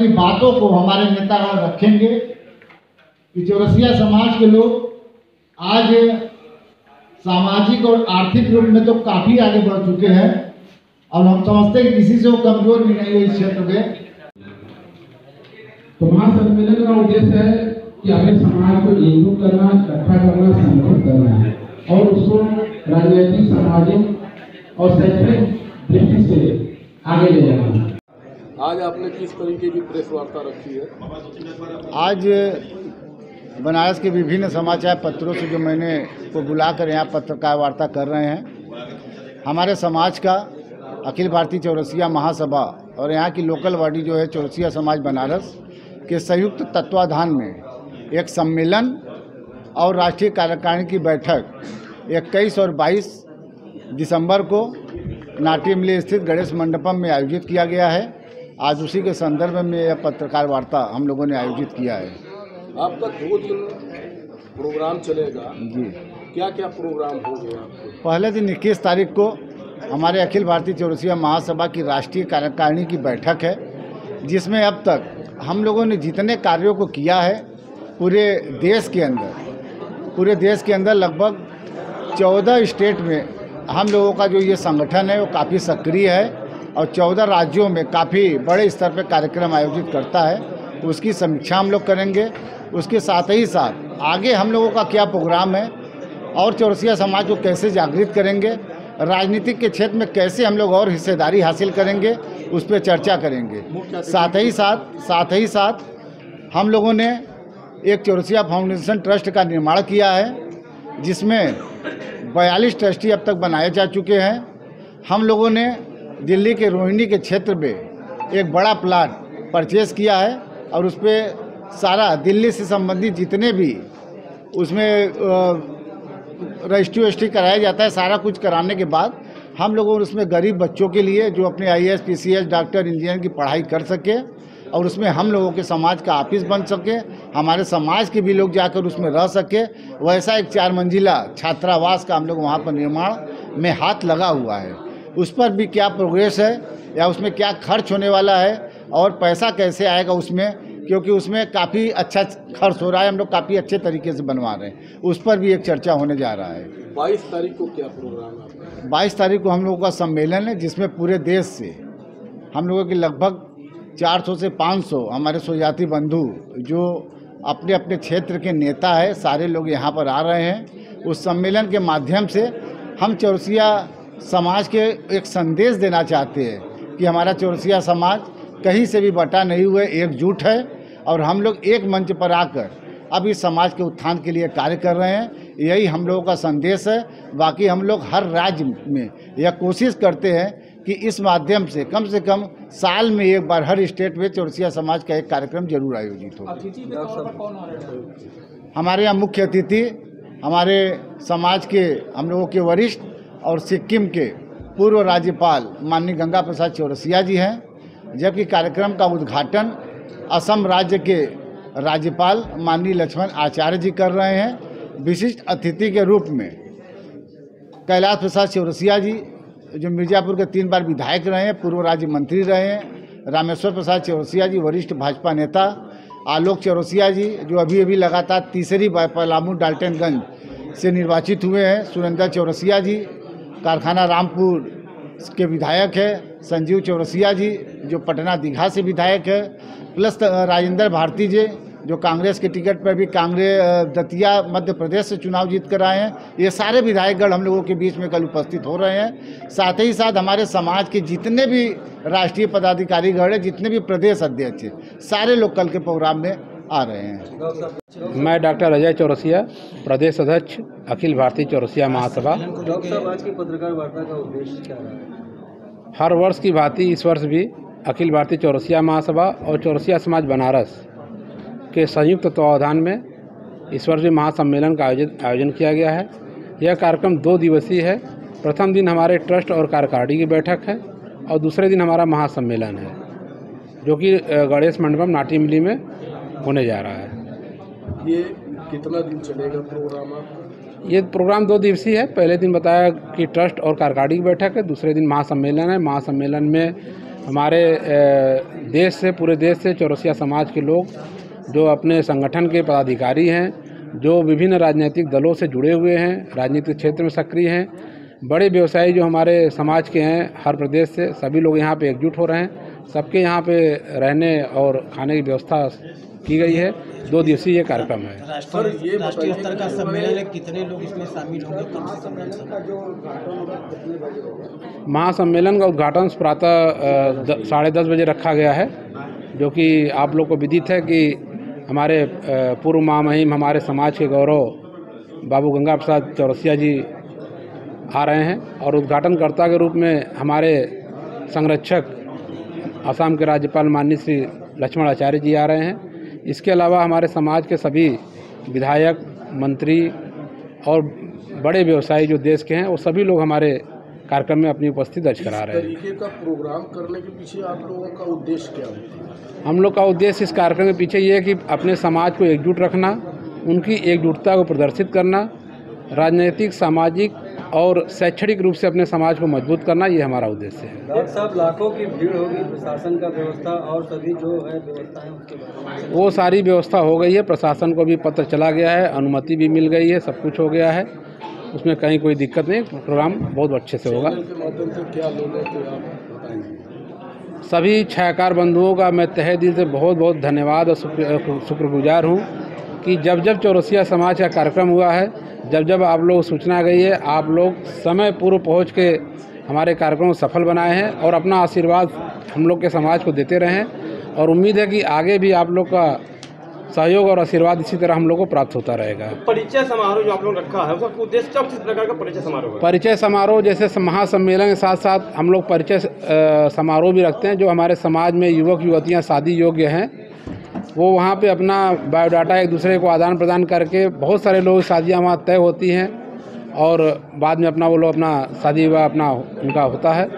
अपनी बातों को हमारे नेता रखेंगे कि चौरसिया समाज के लोग आज सामाजिक और आर्थिक रूप में तो काफी आगे बढ़ चुके हैं और हम समझते हैं कि किसी से वो कमजोर भी नहीं है इस क्षेत्र में। तो महासम्मेलन का उद्देश्य है कि अपने समाज को एकजुट करना, इकट्ठा करना, संगठित करना है और उसको राजनीतिक, सामाजिक और शैक्षणिक दृष्टि से आगे ले जाना। आज आपने किस तरीके की प्रेस वार्ता रखी है? आज बनारस के विभिन्न समाचार पत्रों से जो मैंने को बुलाकर यहाँ पत्रकार वार्ता कर रहे हैं, हमारे समाज का अखिल भारतीय चौरसिया महासभा और यहाँ की लोकल बॉडी जो है चौरसिया समाज बनारस के संयुक्त तत्वाधान में एक सम्मेलन और राष्ट्रीय कार्यकारिणी की बैठक 21 और 22 दिसंबर को नाट्यमली स्थित गणेश मंडपम में आयोजित किया गया है। आज उसी के संदर्भ में यह पत्रकार वार्ता हम लोगों ने आयोजित किया है। आपका 2 दिन प्रोग्राम चलेगा जी, क्या क्या प्रोग्राम हो गया? पहले दिन 21 तारीख को हमारे अखिल भारतीय चौरसिया महासभा की राष्ट्रीय कार्यकारिणी की बैठक है, जिसमें अब तक हम लोगों ने जितने कार्यों को किया है पूरे देश के अंदर लगभग 14 स्टेट में हम लोगों का जो ये संगठन है वो काफ़ी सक्रिय है और 14 राज्यों में काफ़ी बड़े स्तर पर कार्यक्रम आयोजित करता है। उसकी समीक्षा हम लोग करेंगे। उसके साथ ही साथ आगे हम लोगों का क्या प्रोग्राम है और चौरसिया समाज को कैसे जागृत करेंगे, राजनीतिक के क्षेत्र में कैसे हम लोग और हिस्सेदारी हासिल करेंगे, उस पर चर्चा करेंगे। साथ ही साथ हम लोगों ने एक चौरसिया फाउंडेशन ट्रस्ट का निर्माण किया है, जिसमें 42 ट्रस्टी अब तक बनाए जा चुके हैं। हम लोगों ने दिल्ली के रोहिणी के क्षेत्र में एक बड़ा प्लाट परचेज़ किया है और उस पर सारा दिल्ली से संबंधित जितने भी उसमें रजिस्ट्री कराया जाता है, सारा कुछ कराने के बाद हम लोगों ने उसमें गरीब बच्चों के लिए जो अपने IAS, PCS, डॉक्टर, इंजीनियर की पढ़ाई कर सके और उसमें हम लोगों के समाज का ऑफिस बन सके, हमारे समाज के भी लोग जाकर उसमें रह सके, वैसा एक 4 मंजिला छात्रावास का हम लोग वहाँ पर निर्माण में हाथ लगा हुआ है। उस पर भी क्या प्रोग्रेस है या उसमें क्या खर्च होने वाला है और पैसा कैसे आएगा उसमें, क्योंकि उसमें काफ़ी अच्छा खर्च हो रहा है, हम लोग काफ़ी अच्छे तरीके से बनवा रहे हैं, उस पर भी एक चर्चा होने जा रहा है। 22 तारीख को क्या प्रोग्राम है? 22 तारीख को हम लोगों का सम्मेलन है, जिसमें पूरे देश से हम लोगों के लगभग 400 से 500 हमारे स्वजाति बंधु जो अपने अपने क्षेत्र के नेता है, सारे लोग यहाँ पर आ रहे हैं। उस सम्मेलन के माध्यम से हम चौरसिया समाज के एक संदेश देना चाहते हैं कि हमारा चौरसिया समाज कहीं से भी बटा नहीं हुए, एकजुट है और हम लोग एक मंच पर आकर अब इस समाज के उत्थान के लिए कार्य कर रहे हैं। यही हम लोगों का संदेश है। बाकी हम लोग हर राज्य में यह कोशिश करते हैं कि इस माध्यम से कम साल में एक बार हर स्टेट में चौरसिया समाज का एक कार्यक्रम जरूर आयोजित हो। हमारे यहाँ मुख्य अतिथि हमारे समाज के हम लोगों के वरिष्ठ और सिक्किम के पूर्व राज्यपाल माननीय गंगा प्रसाद चौरसिया जी हैं, जबकि कार्यक्रम का उद्घाटन असम राज्य के राज्यपाल माननीय लक्ष्मण आचार्य जी कर रहे हैं। विशिष्ट अतिथि के रूप में कैलाश प्रसाद चौरसिया जी जो मिर्ज़ापुर के 3 बार विधायक रहे हैं, पूर्व राज्य मंत्री रहे हैं, रामेश्वर प्रसाद चौरसिया जी वरिष्ठ भाजपा नेता, आलोक चौरसिया जी जो अभी लगातार 3री बार पलामू डाल्टनगंज से निर्वाचित हुए हैं, सुरेंद्र चौरसिया जी कारखाना रामपुर के विधायक है, संजीव चौरसिया जी जो पटना दीघा से विधायक है, प्लस राजेंद्र भारती जी जो कांग्रेस के टिकट पर भी दतिया मध्य प्रदेश से चुनाव जीत कर आए हैं। ये सारे विधायकगण हम लोगों के बीच में कल उपस्थित हो रहे हैं। साथ ही साथ हमारे समाज के जितने भी राष्ट्रीय पदाधिकारीगण हैं, जितने भी प्रदेश अध्यक्ष हैं, सारे लोग कल के प्रोग्राम में आ रहे हैं। मैं डॉक्टर अजय चौरसिया, प्रदेश अध्यक्ष अखिल भारतीय चौरसिया महासभा। डॉक्टर साहब, आज की पत्रकार वार्ता का उद्देश्य क्या है? हर वर्ष की भांति इस वर्ष भी अखिल भारतीय चौरसिया महासभा और चौरसिया समाज बनारस के संयुक्त तत्वावधान में इस वर्ष भी महासम्मेलन का आयोजन किया गया है। यह कार्यक्रम 2 दिवसीय है। प्रथम दिन हमारे ट्रस्ट और कार्यकारिणी की बैठक है और दूसरे दिन हमारा महासम्मेलन है, जो कि गणेश मंडपम नाट्यमली में होने जा रहा है। ये कितना दिन चलेगा प्रोग्राम? ये प्रोग्राम 2 दिवसीय है। पहले दिन बताया कि ट्रस्ट और कार्यकारिणी की बैठक है, दूसरे दिन महासम्मेलन है। महासम्मेलन में हमारे देश से, पूरे देश से चौरसिया समाज के लोग जो अपने संगठन के पदाधिकारी हैं, जो विभिन्न राजनीतिक दलों से जुड़े हुए हैं, राजनीतिक क्षेत्र में सक्रिय हैं, बड़े व्यवसायी जो हमारे समाज के हैं हर प्रदेश से, सभी लोग यहाँ पे एकजुट हो रहे हैं। सबके यहाँ पे रहने और खाने की व्यवस्था की गई है। 2 दिवसीय ये कार्यक्रम है। राष्ट्रीय स्तर का सम्मेलन है, कितने लोग इसमें शामिल होंगे? कम से कम महासम्मेलन का उद्घाटन प्रातः 10:30 बजे रखा गया है, जो कि आप लोग को विदित है कि हमारे पूर्व महामहिम, हमारे समाज के गौरव बाबू गंगा प्रसाद चौरसिया जी आ रहे हैं और उद्घाटनकर्ता के रूप में हमारे संरक्षक असम के राज्यपाल माननीय श्री लक्ष्मण आचार्य जी आ रहे हैं। इसके अलावा हमारे समाज के सभी विधायक, मंत्री और बड़े व्यवसायी जो देश के हैं, वो सभी लोग हमारे कार्यक्रम में अपनी उपस्थिति दर्ज करा रहे हैं। इस तरीके का प्रोग्राम करने के पीछे आप लोगों का उद्देश्य क्या है? हम लोग का उद्देश्य इस कार्यक्रम के पीछे ये है कि अपने समाज को एकजुट रखना, उनकी एकजुटता को प्रदर्शित करना, राजनीतिक, सामाजिक और शैक्षणिक रूप से अपने समाज को मजबूत करना, ये हमारा उद्देश्य है। डॉक्टर साहब, लाखों की भीड़ होगी, प्रशासन का व्यवस्था और सभी जो है व्यवस्थाएं उसके बारे में? वो सारी व्यवस्था हो गई है, प्रशासन को भी पत्र चला गया है, अनुमति भी मिल गई है, सब कुछ हो गया है, उसमें कहीं कोई दिक्कत नहीं। प्रोग्राम बहुत अच्छे से होगा। के माध्यम से क्या लोगों को आप बताएंगे? सभी छायाकार बंधुओं का मैं तहे दिल से बहुत बहुत धन्यवाद और शुक्रगुजार हूँ कि जब जब चौरसिया समाज का कार्यक्रम हुआ है, जब जब आप लोग सूचना गई है, आप लोग समय पूर्व पहुँच के हमारे कार्यक्रम को सफल बनाए हैं और अपना आशीर्वाद हम लोग के समाज को देते रहें और उम्मीद है कि आगे भी आप लोग का सहयोग और आशीर्वाद इसी तरह हम लोग को प्राप्त होता रहेगा। परिचय समारोह जो आप लोग रखा है, उसका उद्देश्य किस प्रकार का परिचय समारोह है? परिचय समारोह जैसे महासम्मेलन के साथ साथ हम लोग परिचय समारोह भी रखते हैं। जो हमारे समाज में युवक युवतियाँ शादी योग्य हैं, वो वहाँ पे अपना बायोडाटा एक दूसरे को आदान प्रदान करके, बहुत सारे लोग शादियाँ वहाँ तय होती हैं और बाद में अपना वो लोग अपना शादी विवाह अपना उनका होता है।